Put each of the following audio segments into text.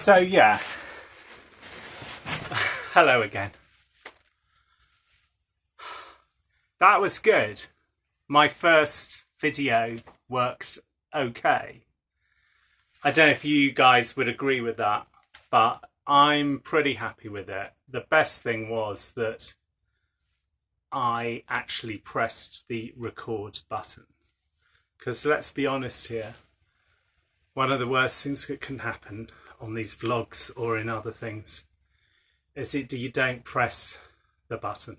So yeah, hello again. That was good. My first video worked okay. I don't know if you guys would agree with that, but I'm pretty happy with it. The best thing was that I actually pressed the record button. Because let's be honest here, one of the worst things that can happen on these vlogs or in other things is that you don't press the button.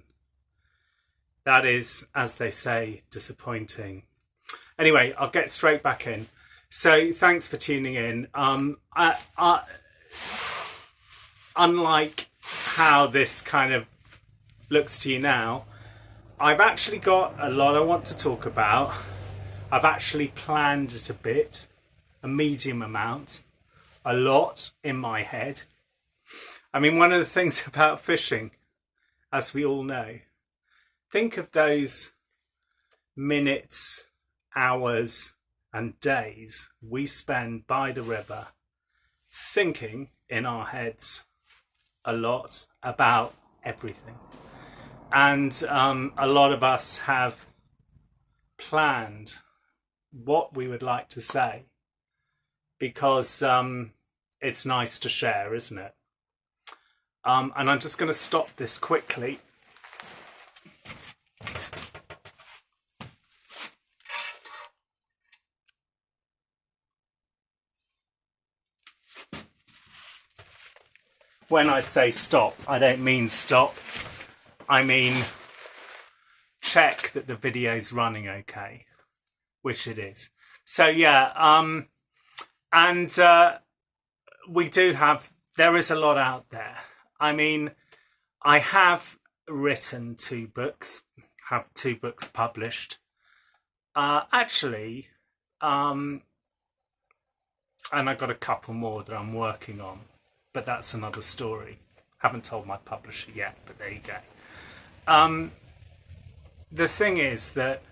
That is, as they say, disappointing. Anyway, I'll get straight back in. So thanks for tuning in. Unlike how this kind of looks to you now, I've actually got a lot I want to talk about. I've actually planned it a bit, a medium amount, a lot in my head. I mean, one of the things about fishing, as we all know, think of those minutes, hours and days we spend by the river thinking in our heads a lot about everything. And a lot of us have planned what we would like to say because it's nice to share, isn't it? And I'm just going to stop this quickly. When I say stop, I don't mean stop. I mean check that the video's running okay, which it is. So yeah, we do have, there is a lot out there. I mean, I have written 2 books, have 2 books published. Actually, and I've got a couple more that I'm working on, but that's another story. Haven't told my publisher yet, but there you go. The thing is that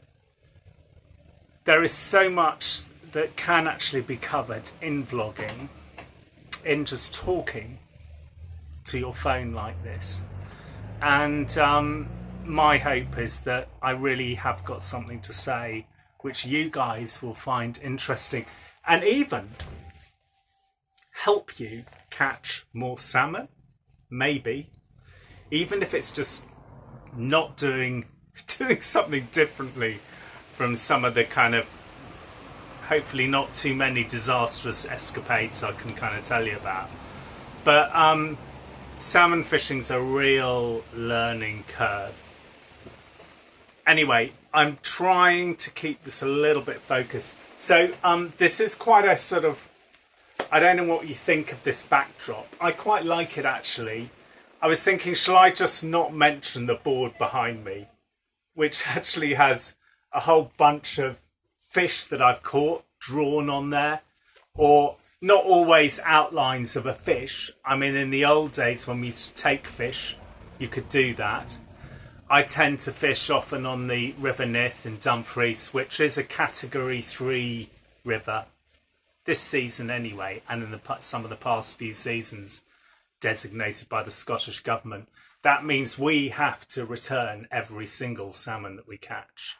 there is so much that can actually be covered in vlogging, in just talking to your phone like this. And my hope is that I really have got something to say which you guys will find interesting and even help you catch more salmon, maybe, even if it's just not doing something differently from some of the kind of, hopefully not too many disastrous escapades I can kind of tell you about. But salmon fishing's a real learning curve. Anyway, I'm trying to keep this a little bit focused. So this is quite a sort of, I don't know what you think of this backdrop. I quite like it actually. I was thinking, shall I just not mention the board behind me, which actually has a whole bunch of fish that I've caught drawn on there, or not always outlines of a fish. I mean, in the old days when we used to take fish, you could do that. I tend to fish often on the River Nith in Dumfries, which is a Category 3 river. This season anyway, and in some of the past few seasons designated by the Scottish Government. That means we have to return every single salmon that we catch.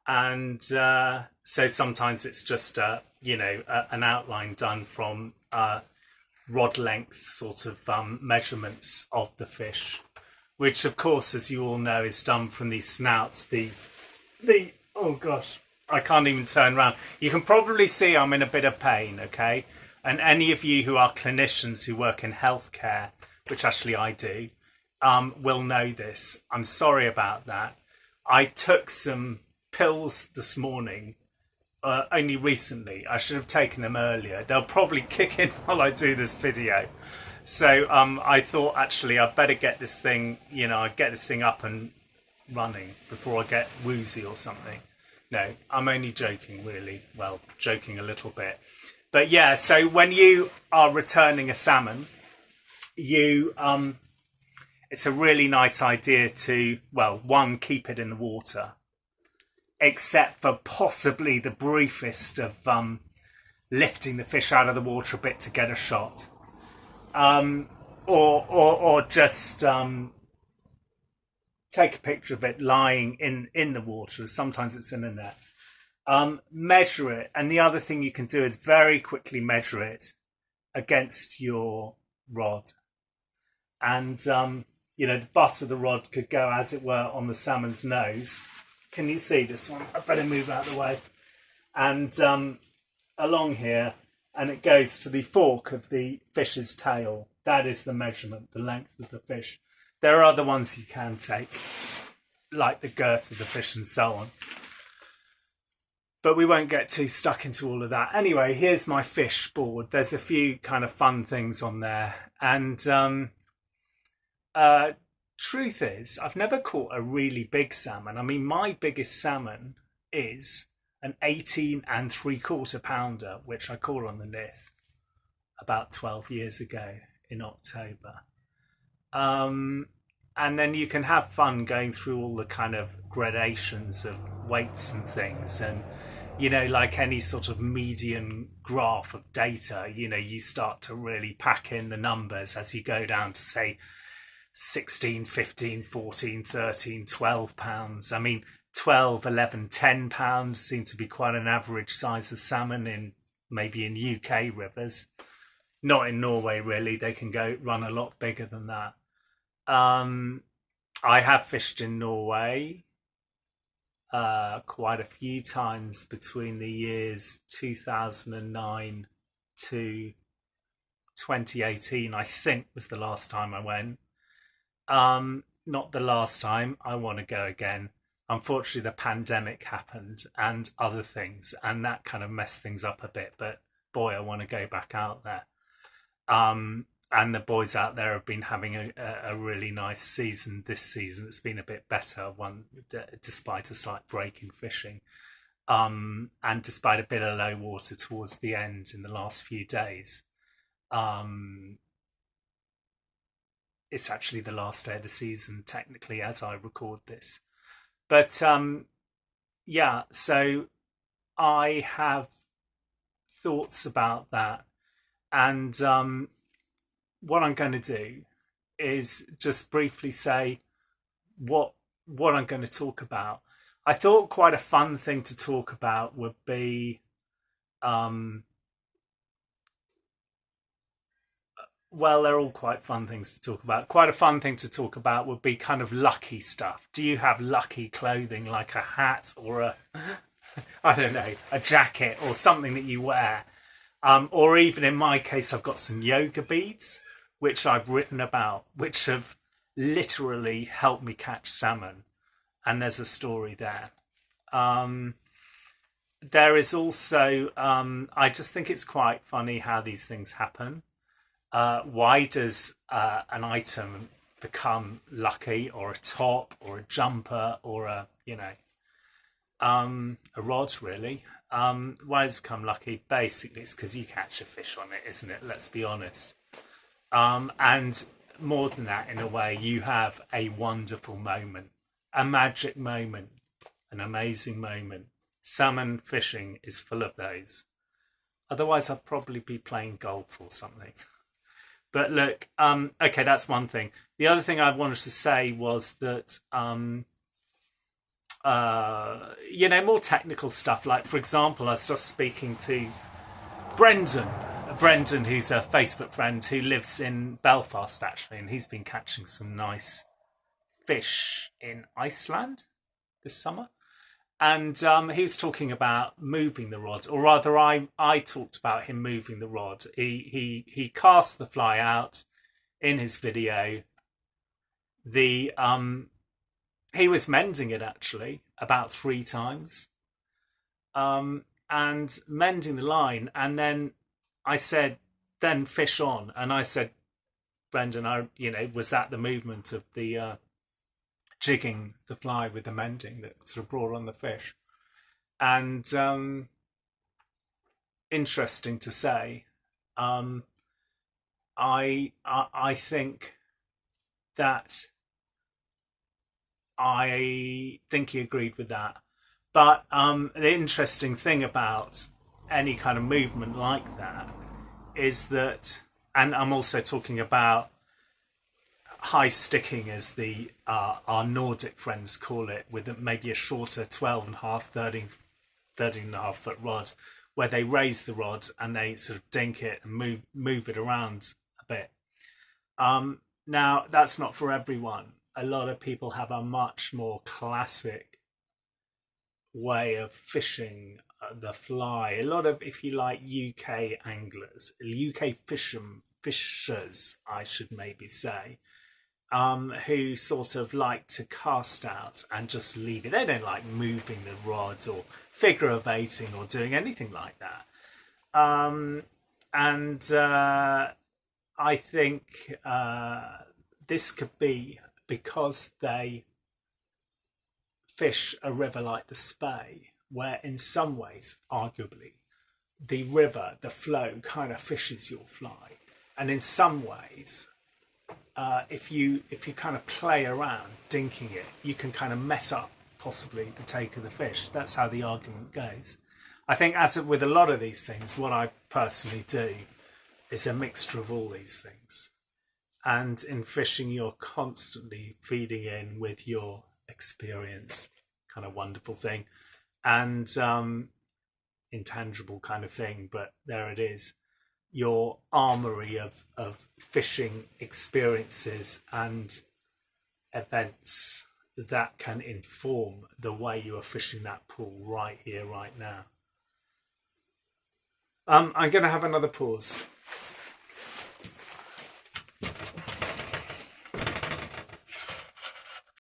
And so sometimes it's just, an outline done from rod length sort of measurements of the fish, which of course, as you all know, is done from the snouts, oh gosh, I can't even turn around. You can probably see I'm in a bit of pain, okay? And any of you who are clinicians who work in healthcare, which actually I do, will know this. I'm sorry about that. I took some pills this morning, only recently. I should have taken them earlier. They'll probably kick in while I do this video. So I thought actually I'd better get this thing, I'd get this thing up and running before I get woozy or something. No, I'm only joking, really. Well, joking a little bit. But yeah, so when you are returning a salmon, it's a really nice idea to, well, one, keep it in the water, except for possibly the briefest of lifting the fish out of the water a bit to get a shot, or just take a picture of it lying in the water. Sometimes it's in a net. Measure it, and the other thing you can do is very quickly measure it against your rod, and the butt of the rod could go, as it were, on the salmon's nose. Can you see this one? I better move out of the way. And along here, and it goes to the fork of the fish's tail. That is the measurement, the length of the fish. There are other ones you can take, like the girth of the fish and so on. But we won't get too stuck into all of that. Anyway, here's my fish board. There's a few kind of fun things on there. And truth is, I've never caught a really big salmon. I mean, my biggest salmon is an 18 3/4 pounder, which I caught on the Nith about 12 years ago in October. And then you can have fun going through all the kind of gradations of weights and things. And, like any sort of median graph of data, you start to really pack in the numbers as you go down to, say, 16, 15, 14, 13, 12 pounds. I mean, 12, 11, 10 pounds seem to be quite an average size of salmon maybe in UK rivers. Not in Norway, really. They can run a lot bigger than that. I have fished in Norway quite a few times between the years 2009 to 2018, I think, was the last time I went. Not the last time. I want to go again. Unfortunately, the pandemic happened and other things, and that kind of messed things up a bit. But boy, I want to go back out there. And the boys out there have been having a really nice season this season. It's been a bit better, despite a slight break in fishing, and despite a bit of low water towards the end in the last few days. It's actually the last day of the season, technically, as I record this. But yeah, so I have thoughts about that. And what I'm going to do is just briefly say what I'm going to talk about. I thought quite a fun thing to talk about would be well, they're all quite fun things to talk about. Quite a fun thing to talk about would be kind of lucky stuff. Do you have lucky clothing, like a hat or I don't know, a jacket or something that you wear? Or even in my case, I've got some yoga beads, which I've written about, which have literally helped me catch salmon. And there's a story there. There is also, I just think it's quite funny how these things happen. Why does an item become lucky, or a top, or a jumper, or a rod, really? Why does it become lucky? Basically, it's because you catch a fish on it, isn't it? Let's be honest. And more than that, in a way, you have a wonderful moment, a magic moment, an amazing moment. Salmon fishing is full of those. Otherwise, I'd probably be playing golf or something. But look, okay, that's one thing. The other thing I wanted to say was that, more technical stuff. Like, for example, I was just speaking to Brendan, who's a Facebook friend who lives in Belfast, actually, and he's been catching some nice fish in Iceland this summer. And he was talking about moving the rod, or rather, I talked about him moving the rod. He cast the fly out in his video. He was mending it actually about 3 times, and mending the line. And then I said, "Then fish on." And I said, "Brendan, was that the movement of the jigging the fly with the mending that sort of brought on the fish?" And interesting to say, I think that I think he agreed with that. But the interesting thing about any kind of movement like that is that, and I'm also talking about high sticking, as the our Nordic friends call it, with maybe a shorter 12 and a half, 13 and a half foot rod, where they raise the rod and they sort of dink it and move it around a bit. Now, that's not for everyone. A lot of people have a much more classic way of fishing the fly. A lot of, if you like, UK anglers, UK fishers, I should maybe say, who sort of like to cast out and just leave it. They don't like moving the rods or figure of eighting or doing anything like that. I think this could be because they fish a river like the Spey, where in some ways, arguably, the river, the flow, kind of fishes your fly, and in some ways, if you kind of play around dinking it, you can kind of mess up possibly the take of the fish. That's how the argument goes. I think, as with a lot of these things, what I personally do is a mixture of all these things. And in fishing, you're constantly feeding in with your experience, kind of wonderful thing, and intangible kind of thing, but there it is, your armory of fishing experiences and events that can inform the way you are fishing that pool right here, right now. I'm going to have another pause.